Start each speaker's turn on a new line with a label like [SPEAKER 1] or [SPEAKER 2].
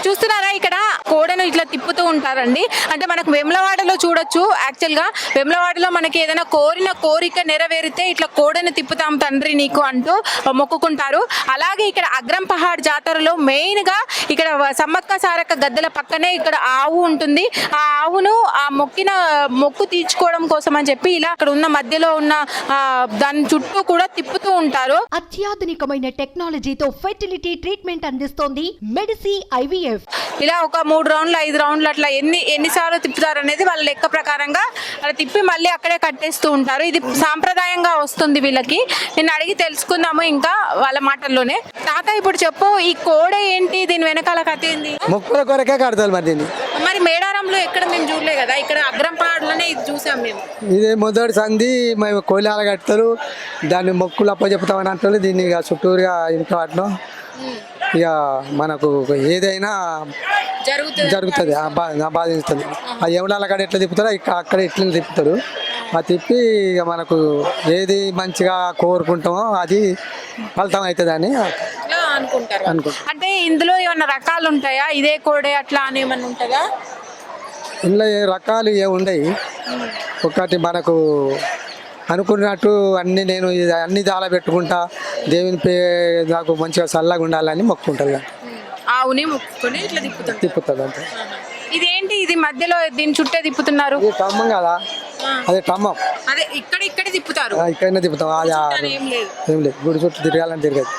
[SPEAKER 1] చూస్తున్నారా ఇక్కడ కోడను ఇట్లా తిప్పుతూ ఉంటారండి. అంటే మనకు వేములవాడలో చూడొచ్చు. యాక్చువల్గా వేములవాడలో మనకి ఏదైనా కోరిన కోరిక నెరవేరితే ఇట్లా కోడను తిప్పుతాం తండ్రి నీకు అంటూ మొక్కుకుంటారు. అలాగే ఇక్కడ అగ్రం పహాడ్ జాతరలో మెయిన్ గా ఇక్కడ సమ్మక్క సారక్క గద్దెల పక్కనే ఇక్కడ ఆవు ఉంటుంది. ఆ ఆవును ఆ మొక్కు తీర్చుకోవడం కోసం అని చెప్పి ఇలా అక్కడ ఉన్న మధ్యలో ఉన్న దాని చుట్టూ కూడా తిప్పుతూ ఉంటారు.
[SPEAKER 2] అత్యాధునికమైన టెక్నాలజీతో ఫెర్టిలిటీ ట్రీట్మెంట్ అందిస్తోంది మెడిసి IVF.
[SPEAKER 1] ఇలా ఒక 3 రౌండ్లు 5 రౌండ్లు అట్లా ఎన్నిసార్లు తిప్పుతారు అనేది వాళ్ళ లెక్క ప్రకారంగా అలా తిప్పి మళ్ళీ అక్కడే కట్టేస్తూ ఉంటారు. ఇది సాంప్రదాయంగా వస్తుంది వీళ్ళకి. నేను అడిగి తెలుసుకుందాము ఇంకా వాళ్ళ మాటల్లోనే. తాత ఇప్పుడు చెప్పు, ఈ కోడే ఏంటి, దీని వెనకాల కథ ఏంది?
[SPEAKER 3] మొక్కుల కొరకే కడతారు మరి దీన్ని.
[SPEAKER 1] మరి మేడారంలో ఎక్కడ మేము చూడలే కదా, ఇక్కడ అగ్రంపాడులోనే ఇది చూసాం మేము.
[SPEAKER 3] ఇదే మొదటి సంధి మేము కోయిలాల కడతారు, దాన్ని మొక్కులు అప్ప చెప్తామని అంటారు. దీన్ని ఇక చుట్టూరుగా ఇంట్లో వాటిలో ఇక మనకు ఏదైనా జరుగుతుంది బాధిస్తుంది. ఆ యమునాల కాడ ఎట్లా తిప్పుతారో అక్కడ ఎట్లా తిప్పుతారు. అది తిప్పి ఇక మనకు ఏది మంచిగా కోరుకుంటామో అది ఫలితం అవుతుంది అని
[SPEAKER 1] అనుకుంటారు. అంటే ఇందులో ఏమన్నా రకాలు ఉంటాయా, ఇదే కోడే అట్లా అని ఏమన్నా ఉంటుందా?
[SPEAKER 3] ఇందులో రకాలు ఏముండయి. ఒకటి మనకు అనుకున్నట్టు నేను అన్ని దాలా పెట్టుకుంటా, దేవుని నాకు మంచిగా చల్లగా ఉండాలని మొక్కుకుంటారు.
[SPEAKER 1] ఆవుని మొక్కుకొని ఇట్లా
[SPEAKER 3] తిప్పుతుంది అంతే.
[SPEAKER 1] ఇదేంటి, ఇది మధ్యలో దీని చుట్టే తిప్పుతున్నారు?
[SPEAKER 3] టమ్మం కదా, అదే టమ్మం.
[SPEAKER 1] అదే ఇక్కడ తిప్పుతారు.
[SPEAKER 3] ఇక్కడనే తిప్పుతాం. అది ఏం లేదు, గుడి చుట్టూ తిరగాలని తిరగదు.